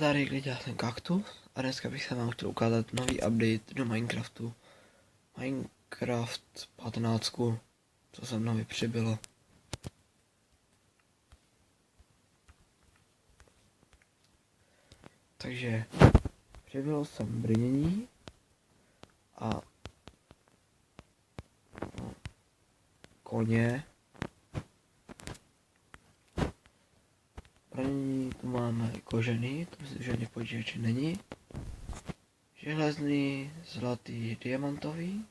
tady lidi, já jsem Kaktus a dneska bych se vám chtěl ukázat nový update do Minecraftu. Minecraft 15, co se nově přibylo. Takže přibylo sem brnění a koně. Brnění tu máme kožený, to myslím, že počítači není. Železný, zlatý, diamantový.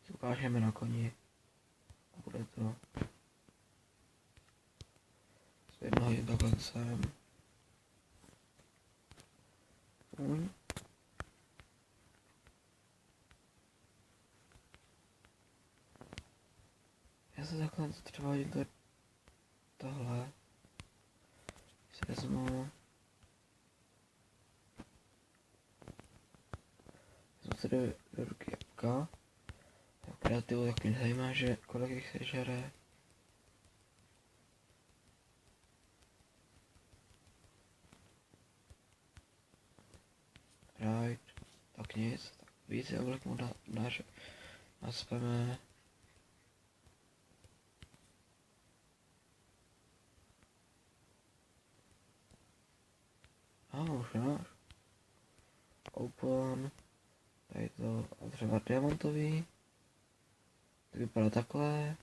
Si ukážeme na koni. Bude to z jednoho takhle sem. Já se takhle třeba hodím tohle. Si vezmu si do ruky jabka. Kreativu tak mě zajímá, že kolik jich se žere. Right, tak nic, tak víc jablek mu naspeme. Už náš. Open. Tady to třeba diamantový. To vypadá takhle.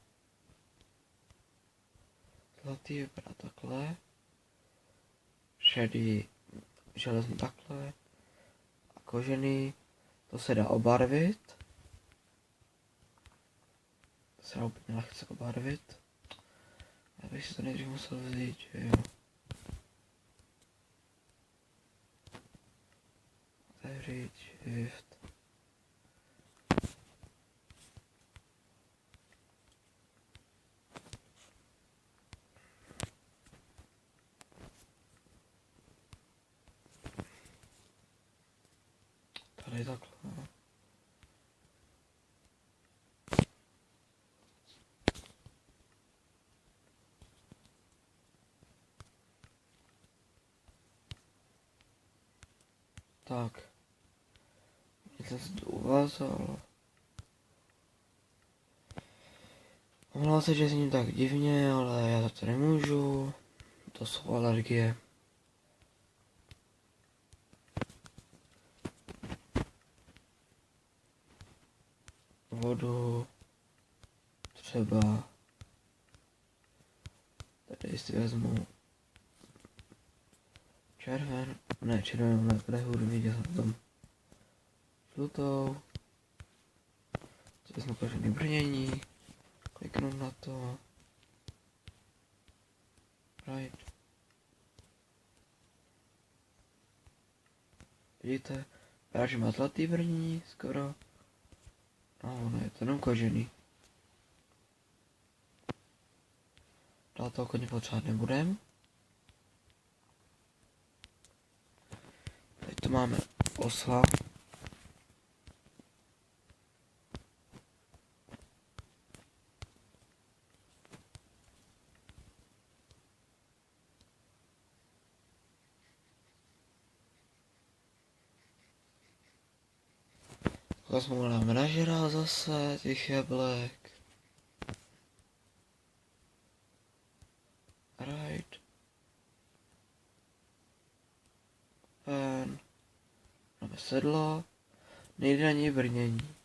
Zlatý vypadá takhle. Šedý, železný takhle. A kožený, to se dá obarvit. To se dá úplně lehce obarvit. Já bych si to nejdřív musel vzít, že jo. Otevřít, shift. Tady takhle. Tak. Něco se to uvázalo. Omlouvám se, že zním tak divně, ale já za to nemůžu. To jsou alergie. Vodu. Třeba. Tady si vezmu červenou, ne, prehudu, viděl jsem tam žlutou. Si vezmu kožený brnění, kliknu na to. Right. Vidíte, právě má zlatý brnění skoro. No, ne, to jenom kožený. Dál toho koně potřebovat nebudem. Teď tu máme osla. Takhle jsme mu dáme nažrát zase těch jablek. Right. Pen. Máme sedlo. Nejde na něj brnění.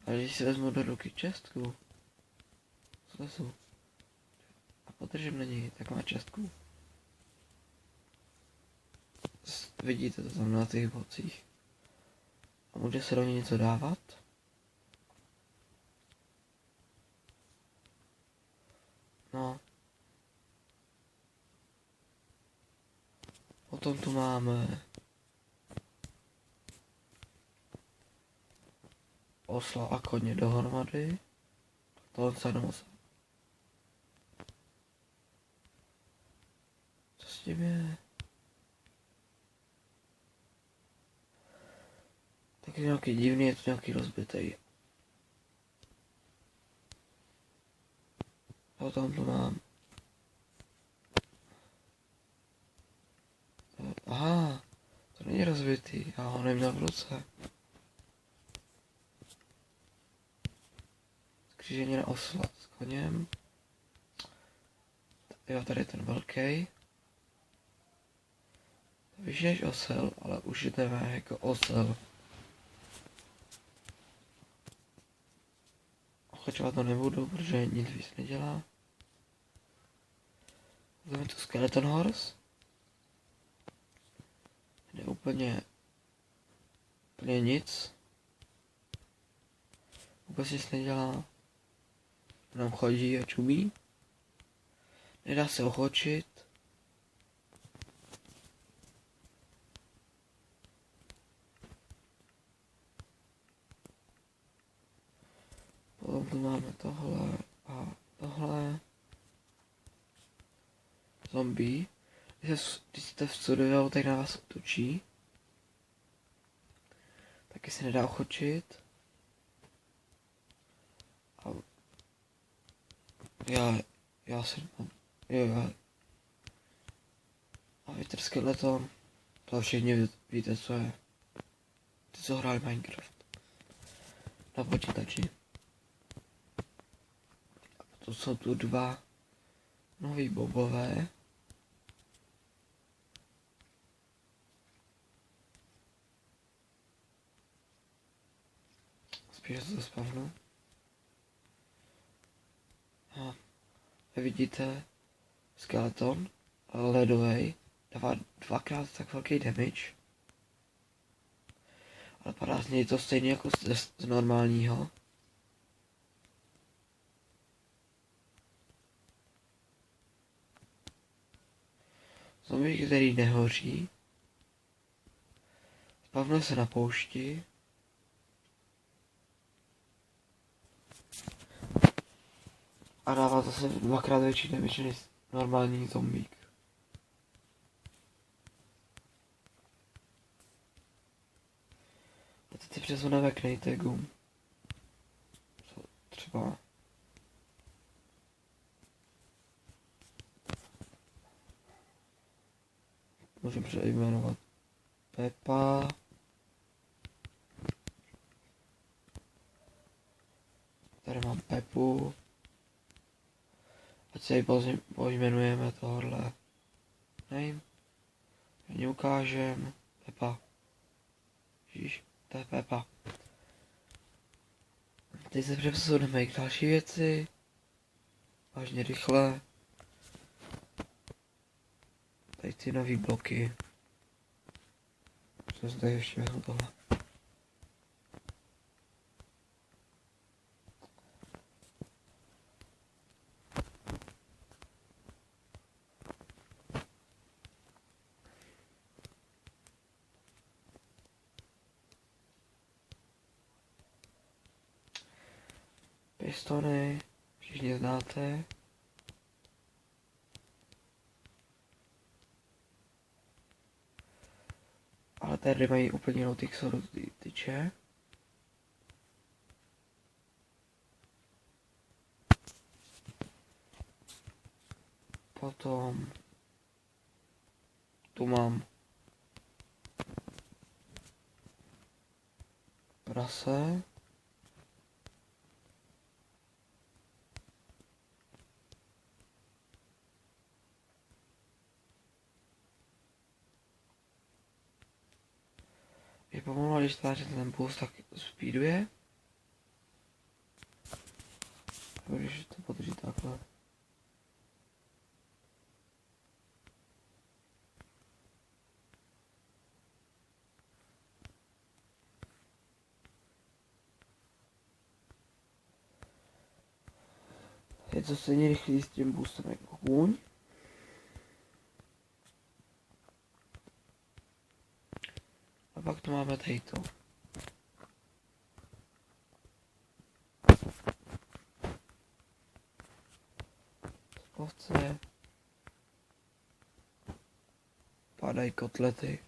Ale když si vezmu do ruky čestku z lesu a podržím na něj, tak má čestku. Vidíte to tam na těch bocích. A může se do něj něco dávat. No. Potom tu máme osla a koně dohromady. Tohle se nemusí. Co s tím je? Tak je nějaký divný, je to nějaký rozbitej. Potom tu mám Aha, to není rozbitý, já ho neměl v ruce. Skřížení na osla s koněm. Jo, tady je ten velký. To vyšší než osel, ale už jdeme jako osel. Ochočovat to nebudu, protože nic víc nedělá. Jdeme tu Skeleton Horse. Jde úplně nic. Vůbec nic nedělá. Nám chodí a čumí. Nedá se ochočit. Potom tu máme tohle a tohle. Zombie. Když jste v studiu, tak na vás útočí. Taky se nedá ochočit. A já si mám. Jo. A Wither Skeleton. To všichni víte, co je. Ty, co hráli Minecraft. Na počítači. A to jsou tu dva nový bobové. Spíš se to spavnu. A vidíte, skeleton, ledový, dává dvakrát tak velký damage. Ale padá z něj to stejně jako z normálního. Zombie, který nehoří. Spavnuje se na poušti. A dává zase dvakrát větší damage než normální zombík. A teď si přesuneme k Nightegu. Třeba můžeme přejmenovat Peppa. Tady mám Peppu. Ať se ji pojmenujeme tohle. Name. Ani ukážem. Peppa. Ježíš, to je Peppa. Teď se přesuneme k další věci. Vážně rychle. Tady ty nový bloky. Co jsem tady ještě vezmu tohle. Pistony, všichni znáte. Ale tady mají úplně jinou texturu tyče. Potom tu mám prase. Je pomalu, když tváříte ten boost, tak speeduje. Když to podrží takhle. Je to stejně rychlý s tím boostem jako kůň. A pak tu máme tady to. Sportovce. Padají kotlety.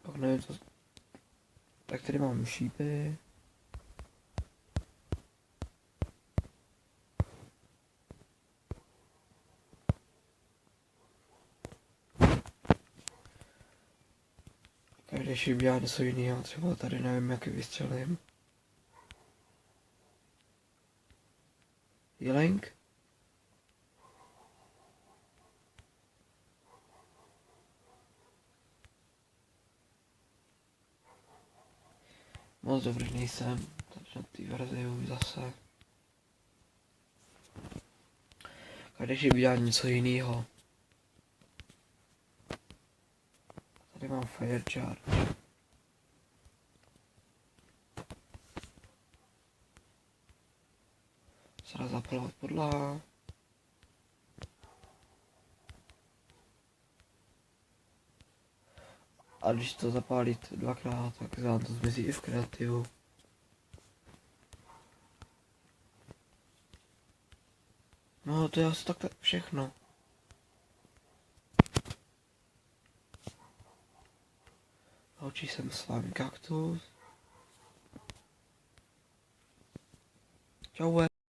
Pak nevím co. Tak tady mám šípy. Když vybíhá něco jiného, třeba tady nevím, jaký vystřelím. Jelenk? Moc dobrý nejsem, tady na té verzi už zase. A když vybíhá něco jiného. Tady mám fire charge. Zraz zapalovat podlaha. A když to zapálit dvakrát, tak vám to zmizí i v kreativu. No to je asi tak všechno. Naučí jsem s vámi kaktus. Čau.